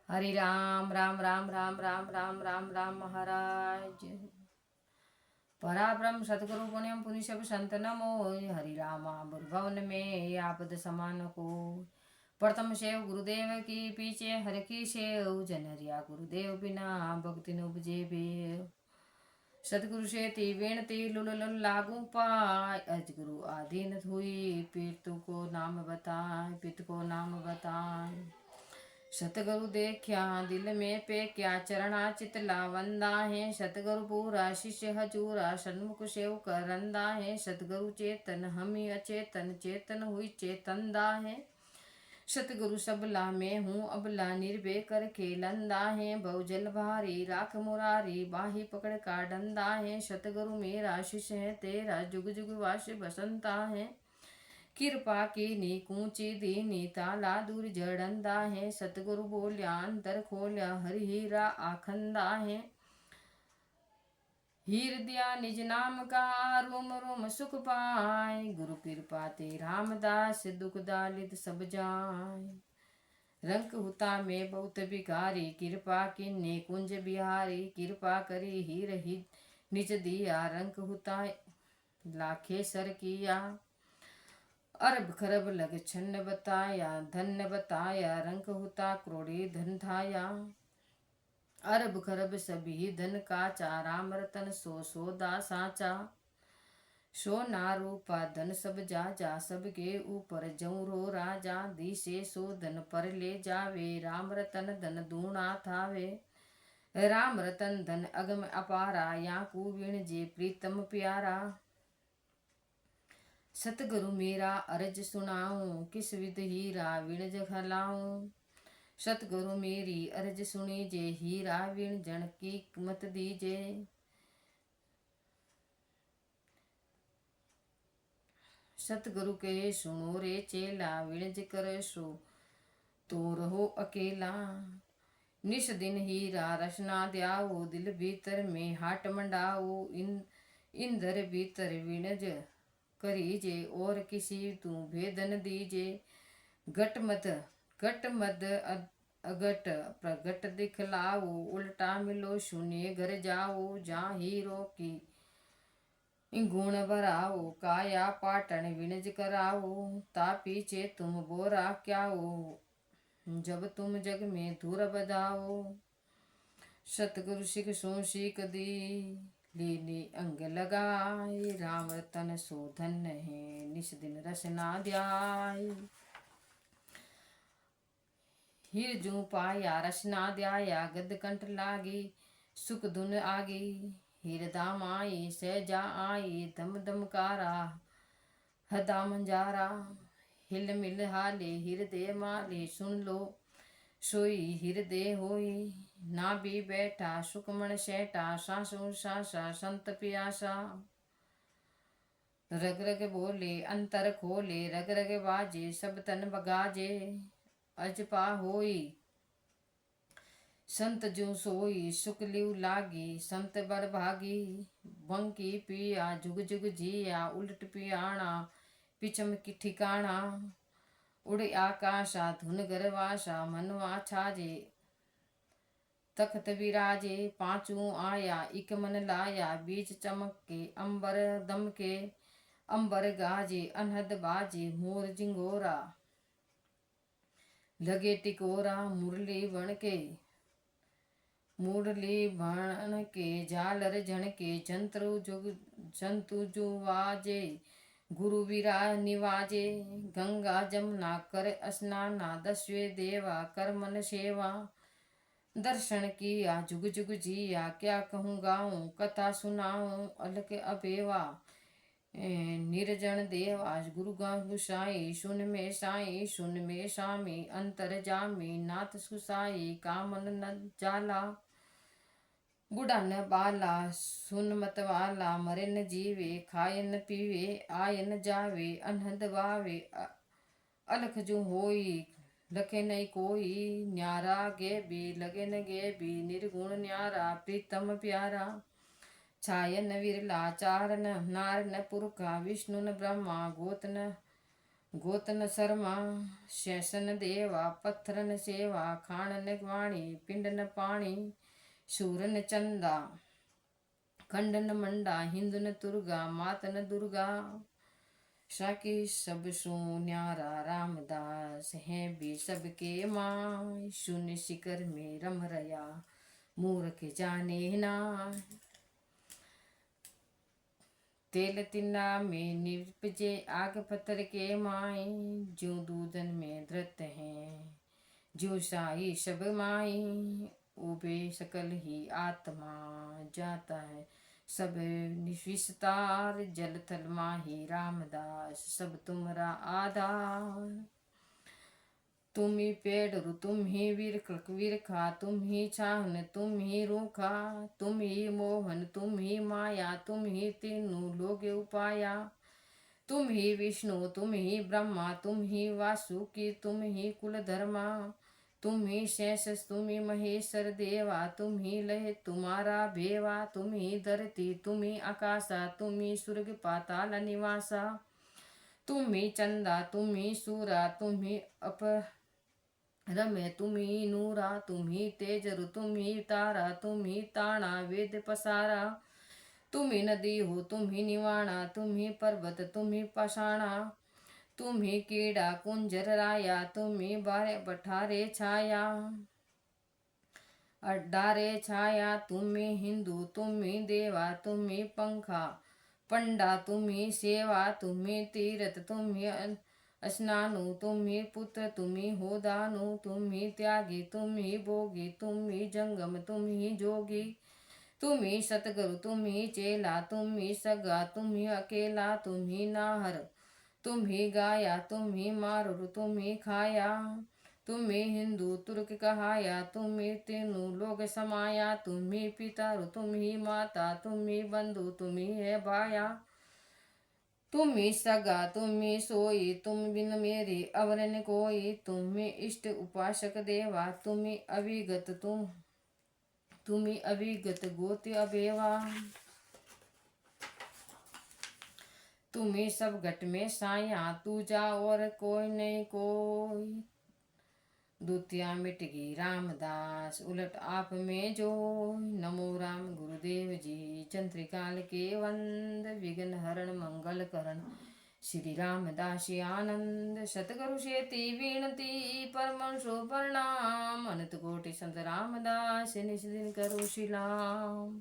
हरि राम राम राम राम राम राम राम राम महाराज। पराब्रह्म सतगुरु पुण्यम पुनि सब संत नमो। हरि रामा भवन में आपद समान को। प्रथम सेव गुरुदेव की पीछे हर की सेव जनरिया गुरुदेव बिना भक्ति न उपजे बेव। सतगुरु से ती विनती लुल लागू पाय। अजगुरु आधीन हुई पीर को नाम बताए पित को नाम बताए। सतगुरु देखा दिल में पे क्या चरणा चितला वंदा है। सतगुरु पूरा शिष्य हजूरा सन्मुख सेव करंदा है। सतगुरु चेतन हमी अचेतन चेतन हुई चेतनदा है। सतगुरु सबला में हूँ अबला निर्भय कर खेलंदा है। बहु जल भारी राख मुरारी बाही पकड़ का डंदा है। सतगुरु मेरा शिष्य है तेरा जुग जुग वास बसंता है। कृपा की नी कूची दीनी ताला दूर जड़ंदा है। सतगुरु बोलिया अंतर खोलिया हरि हीरा आखंदा है। हीर दिया निज नाम का रोम रोम सुख पाए। गुरु कृपा ते रामदास दुख दालित सब जाए। रंक हुता में बहुत भिखारी कृपा किन्ने कुंज बिहारी। कृपा करी हीर ही निज दिया रंक हुता लाखे सर किया। अरब खरब लग छन्न बताया धन्य बताया। रंक हुता क्रोड़ी धन थाया। अरब खरब सभी धन काचा राम रतन सो सोदा साचा। सोना रूपा धन सब जा जा सबके ऊपर जऊरो राजा। दिसे सो धन पर ले जावे राम रतन धन दूना थावे। राम रतन धन अगम अपारा या कुवीण जे प्रीतम प्यारा। सतगुरु मेरा अरज सुनाऊं किस विध हीरा विणज खलाऊं। सतगुरु मेरी अरज सुनी जे हीरा विण जन की मत दीजे। सतगुरु के सुनो रे चेला विणज कर सो तो रहो अकेला। निस दिन हीरा रसना द्याओ दिल भीतर में हाट मंडाओ। इंदर भीतर विणज करीजे और किसी तू भेदन दीजे। घट मद अगट प्रगट दिखलाओ। उल्टा मिलो शून्य घर जाओ जा हीरो की गुण भराओ। काया पाटन विनज कराओ ता पीछे तुम बोरा क्याओ। जब तुम जग में धूर बजाओ। सतगुरु सिख सो सीख दी लीनी अंग लगाए। राम तन सो धन्य है निस दिन रसना द्याय। हीर जू पाया रसना द्याया गद कंठ लागी सुख धुन आगी। हीर दाम आई सहजा आई दम दमकारा हदा मंजारा। हिल मिल हाले हृदय माले सुन लो सोई हृदय होई। ना भी बैठा सुखमण सेठा सासु सासा संत प्यासा। रग रग बोले अंतर खोले रग रग बाजे सब तन बगाजे। अजपा होई संत जू सोई सुख लिव लागी संत बर भागी। बंकी पिया जुग जुग जिया उलट पियाणा पिछम की ठिकाना। उड़े आकाशा धुन गरवासा मनवा छाजे तख्त विराजे। पांचू आया इक मन लाया बीच चमक के अंबर दम के। अंबर गाजे अनहद बाजे मोर जिंगोरा लगे टिकोरा। मुरली बन के मुरली बन के झालर झणके जंतु जुवाजे। गुरु वीरा निवाजे गंगा जमुना कर स्नाना। दसवे देवा कर मन सेवा दर्शन किया जुग जुग जिया। क्या कहूँ गाऊं कथा सुनाऊं अलक अबेवा। निर्जन देवा गुरु गुसाई सुन में साई सुन में स्वामी अंतर जामी। नाथ सुसाई कामन न जाला बुढ़ा न बाला। सुन मत वाला मरे न जीवे खाए न पीवे आए न जावे। अनहद वावे अलख जो होई लखे नहीं कोई। न्यारा गे भी लगे न गे भी निर्गुण न्यारा प्रीतम प्यारा। छायन विरला चारण नार न पुरखा विष्णु न ब्रह्मा गोत न गोतन शर्मा शैसन देवा पत्थरन सेवा खाणन वाणी पिंडन पाणी शूरन चंदा खंडन मंडा हिंदुन तुर्गा मातन दुर्गा साकी सब सो न्यारा रामदास है भी सबके माँ शून्य शिखर में रम रया मूर्ख जाने ना तेल तिन्ना में निपजे आग पत्थर के माए जो दूधन में धृत है जो साई सब माई उबे सकल ही आत्मा जाता है सब निविस्तार जल थल माही रामदास सब तुमरा आधार तुम ही पेड़ तुम ही विरखा तुम ही छाहन तुम ही रूखा तुम ही मोहन तुम ही माया तुम ही तीनों लोग उपाया तुम ही विष्णु तुम ही ब्रह्मा तुम ही वासुकी तुम ही कुल धर्मा तुम ही शेष तुम ही महेश्वर देवा तुम ही लय तुम्हारा भेवा तुम ही धरती तुम ही आकाशा तुम ही स्वर्ग पाताल निवासा तुम ही चंदा तुम ही सूरा तुम ही अप रमे तुम ही नूरा तुम ही तेजरु तुम ही तारा तुम ही ताना वेद पसारा तुम ही नदी हो तुम ही निवाणा तुम ही पर्वत तुम ही पाषाणा तुम ही कीड़ा कुंजर राया तुम ही बारे बठारे छाया अड्डारे छाया तुम ही हिंदू तुम ही देवा तुम ही पंखा पंडा तुम ही सेवा तुम ही तीर्थ तुम ही स्नानु तुम ही पुत्र तुम ही हो दानु तुम ही त्यागी तुम ही भोगी तुम ही जंगम तुम ही जोगी तुम ही सतगुरु तुम ही चेला तुम ही सगा तुम ही अकेला तुम ही नाहर तुम ही गाया तुम ही मारू तुम ही खाया तुम ही हिंदू तुर्क कहाया तुम ही तीनों लोग समाया तुम ही पिता तुम ही माता तुम ही बंधु तुम ही है भाया तुम ही सगा तुम ही सोई तुम बिन मेरी अवरन कोई तुम ही इष्ट उपासक देवा तुम ही अविगत तुम ही अविगत गोत्य अभेवा तुम ही सब घट में साया तू जा और कोई नहीं कोई द्वितीया मिट गई रामदास उलट आप में जो नमो राम गुरुदेव जी चंद्रिकाल के वंद विघ्न हरण मंगल करण श्री रामदास आनंद सतगुरु शेती विनती परमंशो प्रणाम अनंत कोटि संत रामदास निज दिन करो शिलाम।